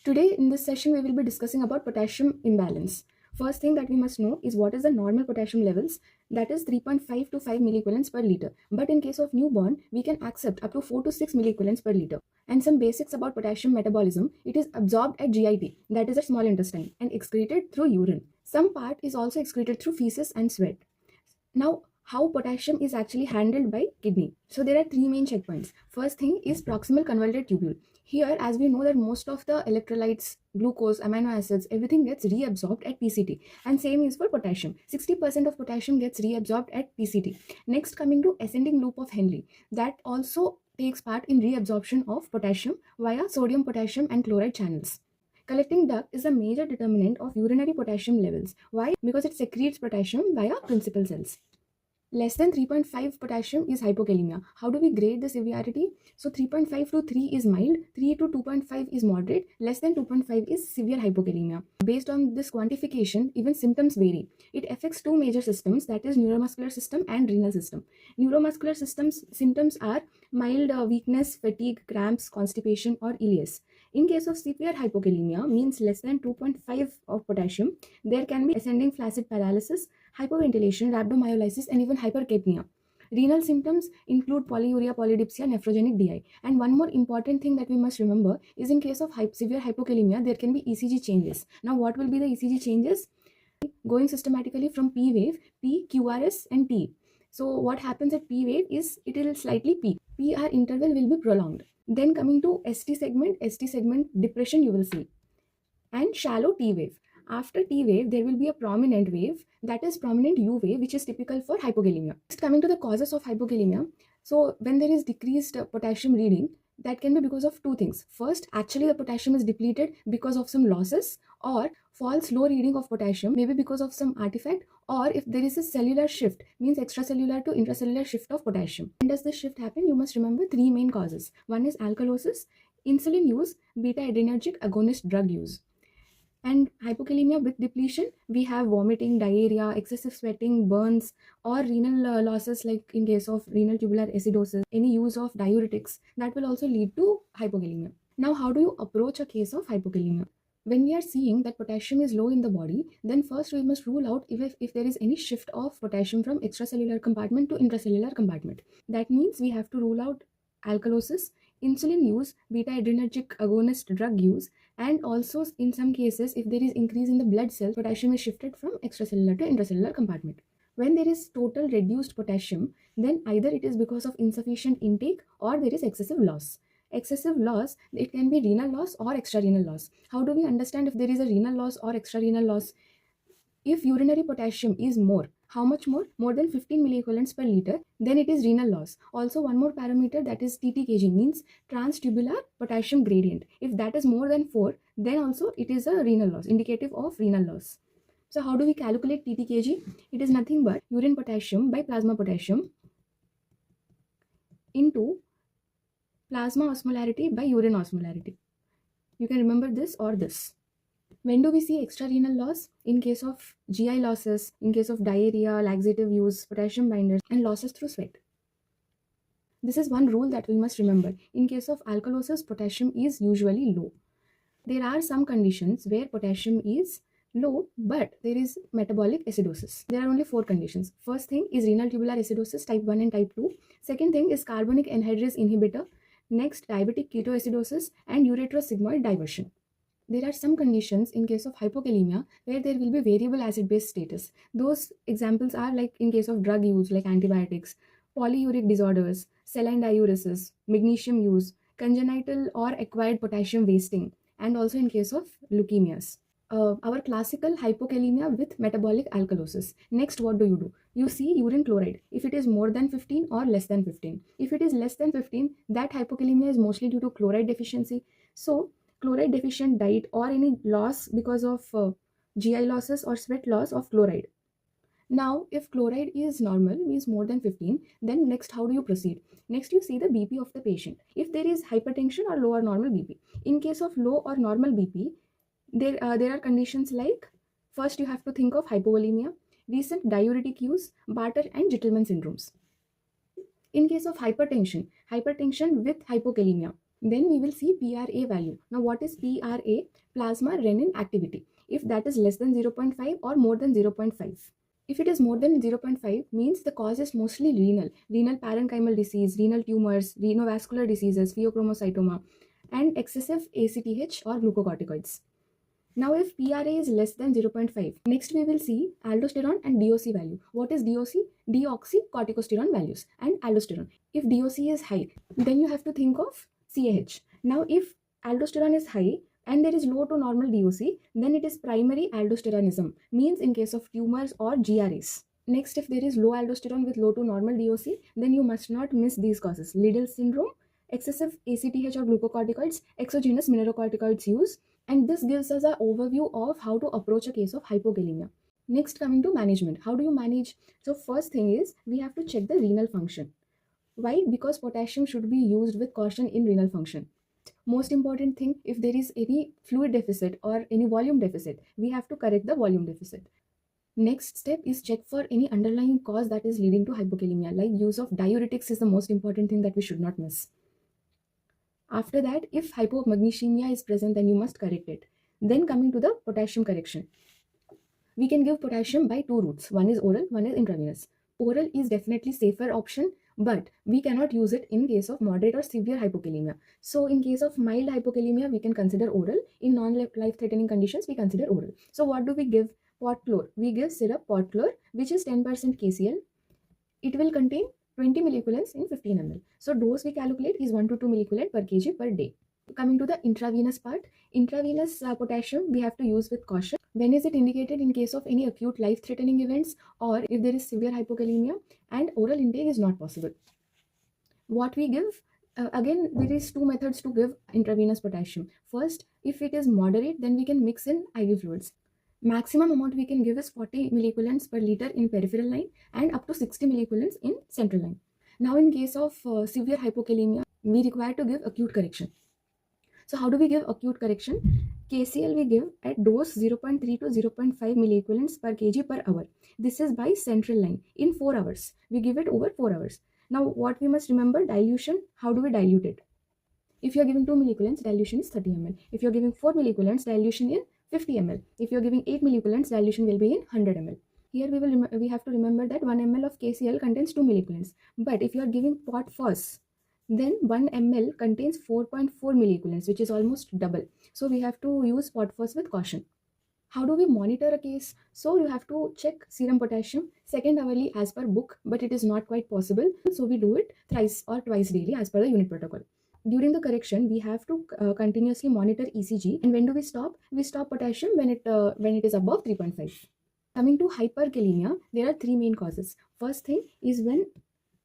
Today in this session we will be discussing about potassium imbalance. First thing that we must know is what is the normal potassium levels, that is 3.5 to 5 milliequivalents per liter. But in case of newborn, we can accept up to 4 to 6 milliequivalents per liter. And some basics about potassium metabolism: it is absorbed at GIT, that is at small intestine, and excreted through urine. Some part is also excreted through feces and sweat. Now, how potassium is actually handled by kidney. So there are three main checkpoints. First thing is proximal convoluted tubule. Here, as we know that most of the electrolytes, glucose, amino acids, everything gets reabsorbed at PCT. And same is for potassium. 60% of potassium gets reabsorbed at PCT. Next, coming to ascending loop of Henle. That also takes part in reabsorption of potassium via sodium, potassium and chloride channels. Collecting duct is a major determinant of urinary potassium levels. Why? Because it secretes potassium via principal cells. Less than 3.5 potassium is hypokalemia. How do we grade the severity? So 3.5 to 3 is mild, 3 to 2.5 is moderate, less than 2.5 is severe hypokalemia. Based on this quantification, even symptoms vary. It affects two major systems, that is neuromuscular system and renal system. Neuromuscular systems symptoms are mild weakness, fatigue, cramps, constipation or ileus. In case of severe hypokalemia, means less than 2.5 of potassium, there can be ascending flaccid paralysis, hypoventilation, rhabdomyolysis and even hypercapnia. Renal symptoms include polyuria, polydipsia, nephrogenic DI. And one more important thing that we must remember is in case of severe hypokalemia, there can be ECG changes. Now, what will be the ECG changes? Going systematically from P wave, P, QRS and T. So what happens at P wave is it will slightly peak. PR interval will be prolonged. Then coming to ST segment depression you will see. And shallow T wave. After T wave, there will be a prominent wave, that is prominent U wave, which is typical for hypokalemia. Next, coming to the causes of hypokalemia. So when there is decreased potassium reading, that can be because of two things. First, actually the potassium is depleted because of some losses, or false low reading of potassium, maybe because of some artifact, or if there is a cellular shift, means extracellular to intracellular shift of potassium. When does this shift happen? You must remember three main causes. One is alkalosis, insulin use, beta adrenergic agonist drug use. And hypokalemia with depletion, we have vomiting, diarrhea, excessive sweating, burns, or renal losses, like in case of renal tubular acidosis, any use of diuretics, that will also lead to hypokalemia. Now, how do you approach a case of hypokalemia? When we are seeing that potassium is low in the body, then first we must rule out if there is any shift of potassium from extracellular compartment to intracellular compartment. That means we have to rule out alkalosis, insulin use, beta adrenergic agonist drug use, and also in some cases if there is increase in the blood cells, potassium is shifted from extracellular to intracellular compartment. When there is total reduced potassium, then either it is because of insufficient intake or there is excessive loss. Excessive loss, it can be renal loss or extrarenal loss. How do we understand if there is a renal loss or extrarenal loss? If urinary potassium is more, how much more? More than 15 milliequivalents per liter, then it is renal loss. Also one more parameter, that is NEET-PG, means transtubular potassium gradient. If that is more than 4, then also it is a renal loss, indicative of renal loss. So how do we calculate NEET-PG? It is nothing but urine potassium by plasma potassium into plasma osmolarity by urine osmolarity. You can remember this or this. When do we see extrarenal loss? In case of GI losses, in case of diarrhea, laxative use, potassium binders, and losses through sweat. This is one rule that we must remember. In case of alkalosis, potassium is usually low. There are some conditions where potassium is low, but there is metabolic acidosis. There are only 4 conditions. First thing is renal tubular acidosis type 1 and type 2. Second thing is carbonic anhydrase inhibitor. Next, diabetic ketoacidosis and ureterosigmoid diversion. There are some conditions in case of hypokalemia where there will be variable acid-base status. Those examples are like in case of drug use like antibiotics, polyuric disorders, saline diuresis, magnesium use, congenital or acquired potassium wasting, and also in case of leukemias. Our classical hypokalemia with metabolic alkalosis. Next, what do? You see urine chloride, if it is more than 15 or less than 15. If it is less than 15, that hypokalemia is mostly due to chloride deficiency. So, chloride deficient diet or any loss because of GI losses or sweat loss of chloride. Now, if chloride is normal, means more than 15, then next how do you proceed? Next, you see the BP of the patient. If there is hypertension or low or normal BP. In case of low or normal BP, there are conditions like, first you have to think of hypovolemia, recent diuretic use, Bartter and Gitelman syndromes. In case of hypertension with hypokalemia, Then we will see PRA value. Now what is PRA? Plasma renin activity. If that is less than 0.5 or more than 0.5. If it is more than 0.5, means the cause is mostly renal parenchymal disease, renal tumors, renovascular diseases, pheochromocytoma, and excessive ACTH or glucocorticoids. Now if PRA is less than 0.5, next we will see aldosterone and DOC value. What is DOC? Deoxycorticosterone values and aldosterone. If DOC is high, then you have to think of CAH. Now if aldosterone is high and there is low to normal DOC, then it is primary aldosteronism, means in case of tumors or GRAs. Next, if there is low aldosterone with low to normal DOC, then you must not miss these causes: Liddle syndrome, excessive ACTH or glucocorticoids, exogenous mineralocorticoids use, and this gives us an overview of how to approach a case of hypokalemia. Next, coming to management. How do you manage? So first thing is we have to check the renal function. Why? Because potassium should be used with caution in renal function. Most important thing, if there is any fluid deficit or any volume deficit, we have to correct the volume deficit. Next step is check for any underlying cause that is leading to hypokalemia, like use of diuretics is the most important thing that we should not miss. After that, if hypomagnesemia is present, then you must correct it. Then coming to the potassium correction. We can give potassium by two routes. One is oral, one is intravenous. Oral is definitely safer option, but we cannot use it in case of moderate or severe hypokalemia. So in case of mild hypokalemia, we can consider oral. In non-life-threatening conditions, we consider oral. So what do we give? Pot chlor. We give syrup pot chlor, which is 10% KCl. It will contain 20 milliequivalents in 15 ml. So dose we calculate is 1 to 2 milliequivalent per kg per day. Coming to the intravenous part, intravenous potassium we have to use with caution. When is it indicated? In case of any acute life-threatening events or if there is severe hypokalemia and oral intake is not possible. What we give? Again, there is two methods to give intravenous potassium. First, if it is moderate, then we can mix in IV fluids. Maximum amount we can give is 40 milliequivalents per liter in peripheral line and up to 60 milliequivalents in central line. Now in case of severe hypokalemia, we require to give acute correction. So how do we give acute correction? KCl we give at dose 0.3 to 0.5 milliequivalents per kg per hour. This is by central line in 4 hours. We give it over 4 hours. Now what we must remember, dilution. How do we dilute it? If you are giving 2 milliequivalents, dilution is 30 ml. If you are giving 4 milliequivalents, dilution is 50 ml. If you are giving 8 milliequivalents, dilution will be in 100 ml. Here we have to remember that 1 ml of KCl contains 2 milliequivalents. But if you are giving pot phos, then 1 ml contains 4.4 milliequivalents, which is almost double. So we have to use pot phos with caution. How do we monitor a case? So you have to check serum potassium second hourly as per book, but it is not quite possible. So we do it thrice or twice daily as per the unit protocol. During the correction, we have to continuously monitor ECG. And when do we stop? We stop potassium when it is above 3.5. Coming to hyperkalemia, there are three main causes. First thing is when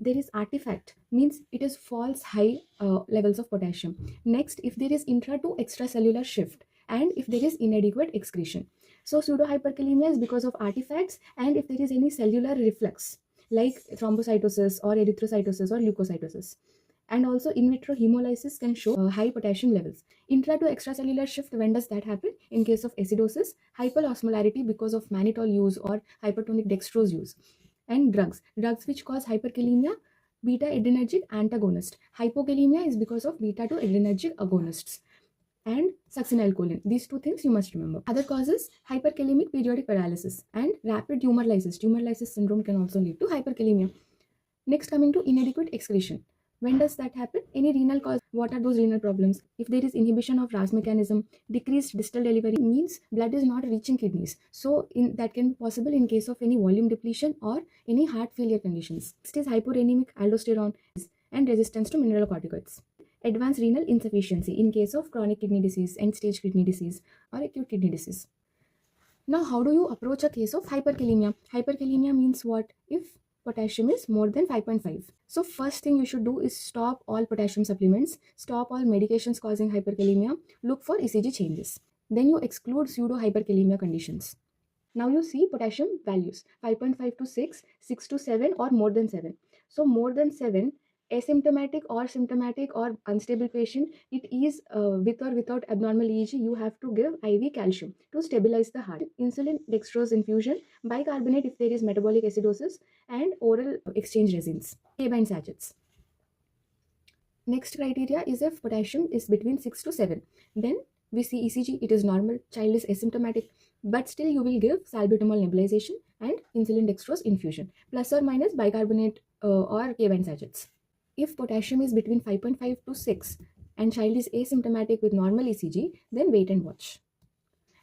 there is artifact, means it is false high levels of potassium. Next, if there is intra to extracellular shift and if there is inadequate excretion. So pseudohyperkalemia is because of artifacts and if there is any cellular reflux like thrombocytosis or erythrocytosis or leukocytosis. And also in vitro hemolysis can show high potassium levels. Intra to extracellular shift, when does that happen? In case of acidosis, hyperosmolarity because of mannitol use or hypertonic dextrose use. And drugs which cause hyperkalemia, beta adrenergic antagonist. Hypokalemia is because of beta to adrenergic agonists. And succinylcholine. These two things you must remember. Other causes, hyperkalemic periodic paralysis and rapid tumor lysis. Tumor lysis syndrome can also lead to hyperkalemia. Next, coming to inadequate excretion. When does that happen? Any renal cause. What are those renal problems? If there is inhibition of RAS mechanism, decreased distal delivery means blood is not reaching kidneys. So that can be possible in case of any volume depletion or any heart failure conditions. Next is hyporenemic aldosterone and resistance to mineralocorticoids. Advanced renal insufficiency in case of chronic kidney disease, end-stage kidney disease or acute kidney disease. Now, how do you approach a case of hyperkalemia? Hyperkalemia means what? If potassium is more than 5.5. So first thing you should do is stop all potassium supplements, stop all medications causing hyperkalemia, look for ECG changes. Then you exclude pseudo-hyperkalemia conditions. Now you see potassium values 5.5 to 6, 6 to 7 or more than 7. So more than 7, asymptomatic or symptomatic or unstable patient, it is with or without abnormal EEG, you have to give IV calcium to stabilize the heart. Insulin dextrose infusion, bicarbonate if there is metabolic acidosis, and oral exchange resins, K-bind sachets. Next criteria is if potassium is between 6 to 7. Then we see ECG, it is normal, child is asymptomatic, but still you will give salbutamol nebulization and insulin dextrose infusion, plus or minus bicarbonate or K-band sachets. If potassium is between 5.5 to 6 and child is asymptomatic with normal ECG, then wait and watch.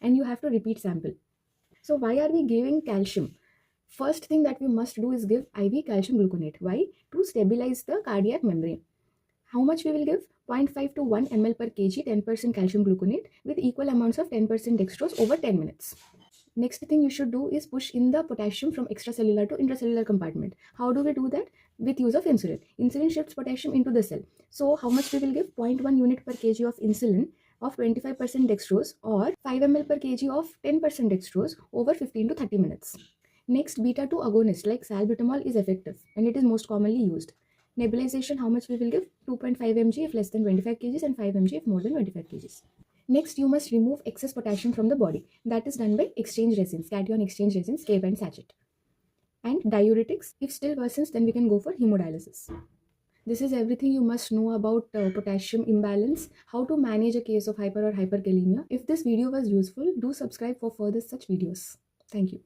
And you have to repeat sample. So why are we giving calcium? First thing that we must do is give IV calcium gluconate. Why? To stabilize the cardiac membrane. How much we will give? 0.5 to 1 ml per kg, 10% calcium gluconate with equal amounts of 10% dextrose over 10 minutes. Next thing you should do is push in the potassium from extracellular to intracellular compartment. How do we do that? With use of insulin. Insulin shifts potassium into the cell. So how much we will give? 0.1 unit per kg of insulin of 25% dextrose or 5 ml per kg of 10% dextrose over 15 to 30 minutes. Next, beta-2 agonist like salbutamol is effective and it is most commonly used. Nebulization, how much we will give? 2.5 mg if less than 25 kg and 5 mg if more than 25 kg. Next, you must remove excess potassium from the body. That is done by exchange resins, cation exchange resins, K-band sachet. And diuretics, if still worsens, then we can go for hemodialysis. This is everything you must know about potassium imbalance, how to manage a case of hyper or hyperkalemia. If this video was useful, do subscribe for further such videos. Thank you.